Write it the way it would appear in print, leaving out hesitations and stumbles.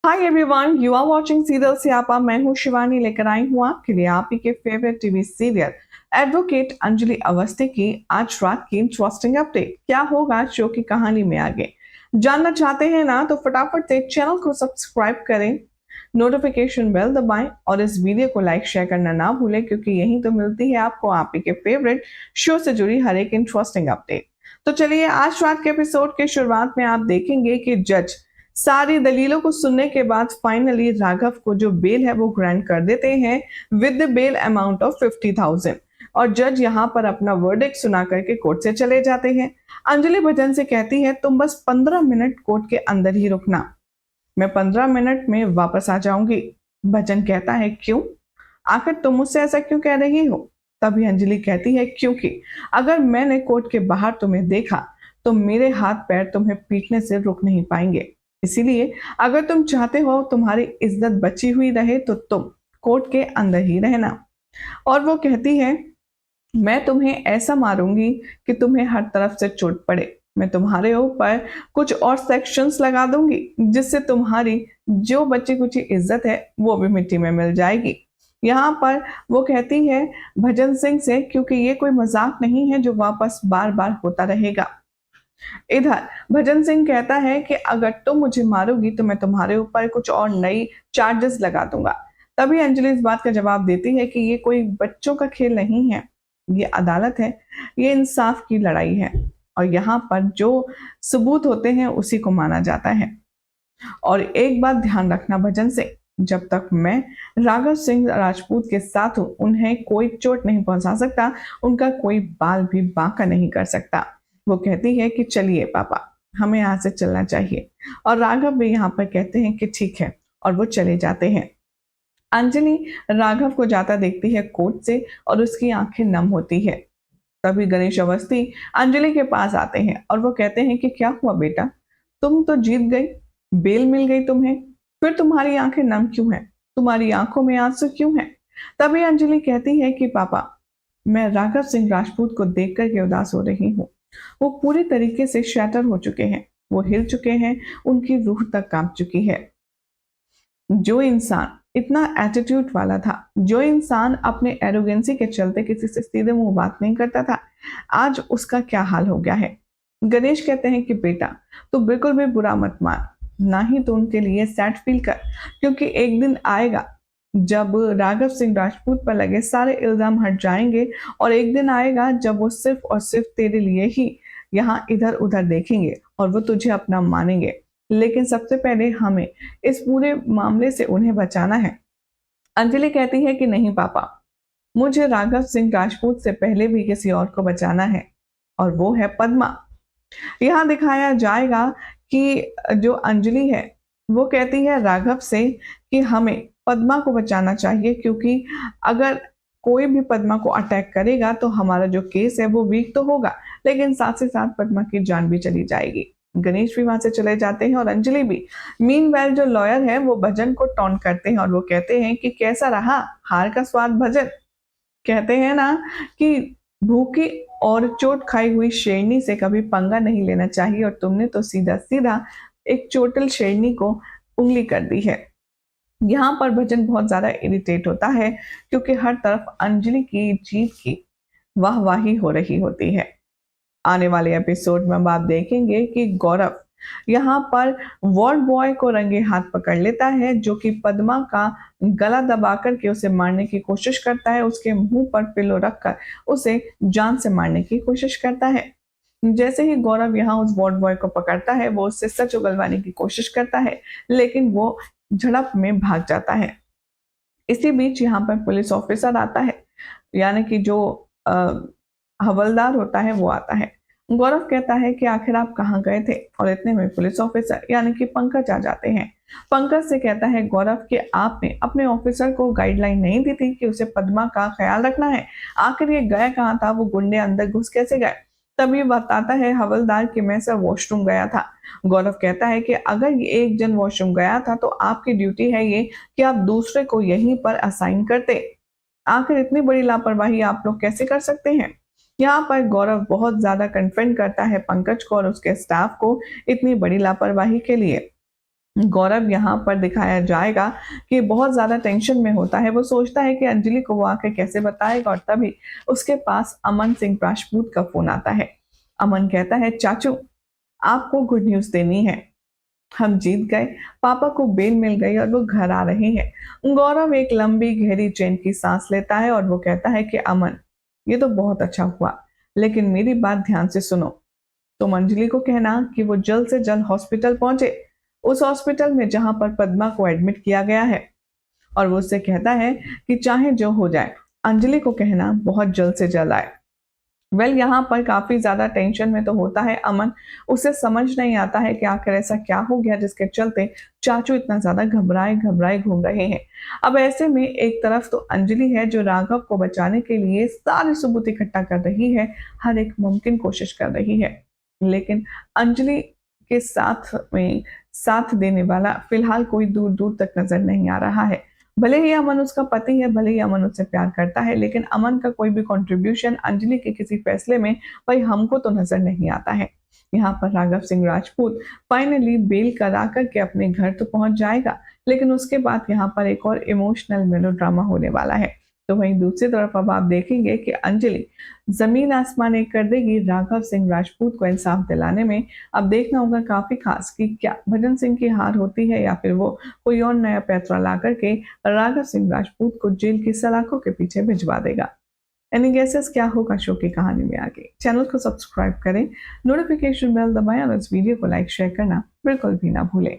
Hi everyone, you are watching serial Siyapa. मैं हूं शिवानी, लेकर आई हूं आपके लिए आप ही के favourite TV serial advocate Anjali Awasthi की आज रात की इंटरेस्टिंग अपडेट। क्या होगा शो की कहानी में आगे जानना चाहते हैं ना, तो फटाफट से चैनल को सब्सक्राइब करें, नोटिफिकेशन बेल दबाएं और इस वीडियो को लाइक शेयर करना ना भूलें, क्योंकि यही तो मिलती है आपको आप ही के फेवरेट शो से जुड़ी हर एक इंटरेस्टिंग अपडेट। तो चलिए, आज रात के एपिसोड के शुरुआत में आप देखेंगे कि जज सारी दलीलों को सुनने के बाद फाइनली राघव को जो बेल है वो ग्रांट कर देते हैं with the bail amount of 50,000। और जज यहाँ पर अपना वर्डिक्ट सुना करके कोर्ट से चले जाते हैं। अंजलि भजन से कहती है, तुम बस 15 मिनट कोर्ट के अंदर ही रुकना, मैं 15 मिनट में वापस आ जाऊंगी। भजन कहता है, क्यों? आखिर तुम मुझसे ऐसा क्यों कह रही हो? तभी अंजलि कहती है, क्योंकि अगर मैंने कोर्ट के बाहर तुम्हें देखा तो मेरे हाथ पैर तुम्हें पीटने से रुक नहीं पाएंगे। इसीलिए अगर तुम चाहते हो तुम्हारी इज्जत बची हुई रहे तो तुम कोर्ट के अंदर ही रहना। और वो कहती है, मैं तुम्हें ऐसा मारूंगी कि तुम्हें हर तरफ से चोट पड़े। मैं तुम्हारे ऊपर कुछ और सेक्शंस लगा दूंगी जिससे तुम्हारी जो बची कुची इज्जत है वो भी मिट्टी में मिल जाएगी। यहाँ पर वो कहती है भजन सिंह से, क्योंकि ये कोई मजाक नहीं है जो वापस बार बार होता रहेगा। इधर भजन सिंह कहता है कि अगर तुम मुझे मारोगी तो मैं तुम्हारे ऊपर कुछ और नई चार्जेस लगा दूंगा। तभी अंजलि इस बात का जवाब देती है कि ये कोई बच्चों का खेल नहीं है, ये अदालत है, ये इंसाफ की लड़ाई है और यहाँ पर जो सबूत होते हैं उसी को माना जाता है। और एक बात ध्यान रखना भजन सिंह, जब तक मैं राघव सिंह राजपूत के साथ हूं उन्हें कोई चोट नहीं पहुंचा सकता, उनका कोई बाल भी बांका नहीं कर सकता। वो कहती है कि चलिए पापा, हमें यहाँ से चलना चाहिए। और राघव भी यहाँ पर कहते हैं कि ठीक है, और वो चले जाते हैं। अंजलि राघव को जाता देखती है कोर्ट से और उसकी आंखें नम होती है। तभी गणेश अवस्थी अंजलि के पास आते हैं और वो कहते हैं कि क्या हुआ बेटा, तुम तो जीत गई, बेल मिल गई तुम्हें, फिर तुम्हारी आंखें नम क्यों हैं? तुम्हारी आंखों में आंसू क्यों हैं? तभी अंजलि कहती है कि पापा, मैं राघव सिंह राजपूत को देख कर के उदास हो रही हूँ। वो पूरी तरीके से शैटर हो चुके हैं, वो हिल चुके हैं, उनकी रूह तक कांप चुकी है। जो इंसान इतना एटीट्यूड वाला था, जो इंसान अपने एरोगेंसी के चलते किसी से सीधे मुंह बात नहीं करता था, आज उसका क्या हाल हो गया है। गणेश कहते हैं कि बेटा, तू बिल्कुल भी बुरा मत मान, ना ही तो उनके लिए सैड फील कर, क्योंकि एक दिन आएगा जब राघव सिंह राजपूत पर लगे सारे इल्जाम हट जाएंगे और एक दिन आएगा जब वो सिर्फ और सिर्फ तेरे लिए ही यहाँ इधर उधर देखेंगे और वो तुझे अपना मानेंगे। लेकिन सबसे पहले हमें इस पूरे मामले से उन्हें बचाना है। अंजलि कहती है कि नहीं पापा, मुझे राघव सिंह राजपूत से पहले भी किसी और को बचाना है, और वो है पद्मा। यहाँ दिखाया जाएगा कि जो अंजलि है वो कहती है राघव से कि हमें पद्मा को बचाना चाहिए, क्योंकि अगर कोई भी पद्मा को अटैक करेगा तो हमारा जो केस है वो वीक तो होगा, लेकिन साथ ही साथ पद्मा की जान भी चली जाएगी। गणेश भी वहां से चले जाते हैं और अंजलि भी। मीनवाइल जो लॉयर है वो भजन को टॉन्ट करते हैं और वो कहते हैं कि कैसा रहा हार का स्वाद भजन। कहते हैं ना कि भूखी और चोट खाई हुई शेरनी से कभी पंगा नहीं लेना चाहिए, और तुमने तो सीधा सीधा एक चोटिल शेरनी को उंगली कर दी है। यहाँ पर भजन बहुत ज्यादा इरिटेट होता है, क्योंकि हर तरफ अंजलि की जीत की वाहवाही हो रही होती है। आने वाले एपिसोड में अब आप देखेंगे कि गौरव यहाँ पर वार्ड बॉय को रंगे हाथ पकड़ लेता है, जो कि पद्मा का गला दबा करके उसे मारने की कोशिश करता है, उसके मुंह पर पिलो रखकर उसे जान से मारने की कोशिश करता है। जैसे ही गौरव यहाँ उस वार्ड बॉय को पकड़ता है वो उससे सच उगलवाने की कोशिश करता है, लेकिन वो झड़प में भाग जाता है। इसी बीच यहाँ पर पुलिस ऑफिसर आता है, यानी कि जो हवलदार होता है वो आता है। गौरव कहता है कि आखिर आप कहाँ गए थे, और इतने में पुलिस ऑफिसर यानी कि पंकज आ जाते हैं। पंकज से कहता है गौरव कि आपने अपने ऑफिसर को गाइडलाइन नहीं दी थी कि उसे पद्मा का ख्याल रखना है, आखिर ये गया कहाँ था, वो गुंडे अंदर घुस कैसे गए? तभी बताता है हवलदार कि मैं सर वॉशरूम गया था। गौरव कहता है कि अगर ये एक जन वॉशरूम गया था तो आपकी ड्यूटी है ये कि आप दूसरे को यहीं पर असाइन करते। आखिर इतनी बड़ी लापरवाही आप लोग कैसे कर सकते हैं? यहाँ पर गौरव बहुत ज्यादा कन्फ्रंट करता है पंकज को और उसके स्टाफ को इतनी बड़ी लापरवाही के लिए। गौरव यहाँ पर दिखाया जाएगा कि बहुत ज्यादा टेंशन में होता है। वो सोचता है कि अंजलि को वो आकर कैसे बताएगा, और तभी उसके पास अमन सिंह राजपूत का फोन आता है। अमन कहता है, चाचू आपको गुड न्यूज देनी है, हम जीत गए, पापा को बेल मिल गई और वो घर आ रहे हैं। गौरव एक लंबी गहरी चैन की सांस लेता है और वो कहता है कि अमन, ये तो बहुत अच्छा हुआ, लेकिन मेरी बात ध्यान से सुनो। तुम अंजलि को कहना कि वो जल्द से जल्द हॉस्पिटल पहुंचे, उस हॉस्पिटल में जहां पर पद्मा को एडमिट किया गया है। और वो उससे कहता है कि चाहे जो हो जाए, अंजलि को कहना बहुत जल्द से जल्द आए। यहाँ पर काफी ज्यादा टेंशन में तो होता है अमन। उसे समझ नहीं आता है कि आखिर ऐसा क्या हो गया जिसके चलते चाचू इतना ज्यादा घबराए घबराए घूम रहे हैं। अब ऐसे में एक तरफ तो अंजलि है जो राघव को बचाने के लिए सारे सबूत इकट्ठा कर रही है, हर एक मुमकिन कोशिश कर रही है, लेकिन अंजलि के साथ में साथ देने वाला फिलहाल कोई दूर दूर तक नजर नहीं आ रहा है। भले ही अमन उसका पति है, भले ही अमन उससे प्यार करता है, लेकिन अमन का कोई भी कंट्रीब्यूशन अंजलि के किसी फैसले में भाई हमको तो नजर नहीं आता है। यहाँ पर राघव सिंह राजपूत फाइनली बेल करा करके अपने घर तो पहुंच जाएगा, लेकिन उसके बाद यहाँ पर एक और इमोशनल मेलोड्रामा होने वाला है। तो वहीं दूसरी तरफ अब आप देखेंगे कि अंजलि जमीन आसमान एक कर देगी राघव सिंह राजपूत को इंसाफ दिलाने में। अब देखना होगा काफी खास कि क्या भजन सिंह की हार होती है या फिर वो कोई और नया पैतरा ला करके राघव सिंह राजपूत को जेल की सलाखों के पीछे भिजवा देगा। एनी गेसेस क्या होगा शो की कहानी में आगे? चैनल को सब्सक्राइब करें, नोटिफिकेशन बेल दबाएं और इस वीडियो को लाइक शेयर करना बिल्कुल भी ना भूलें।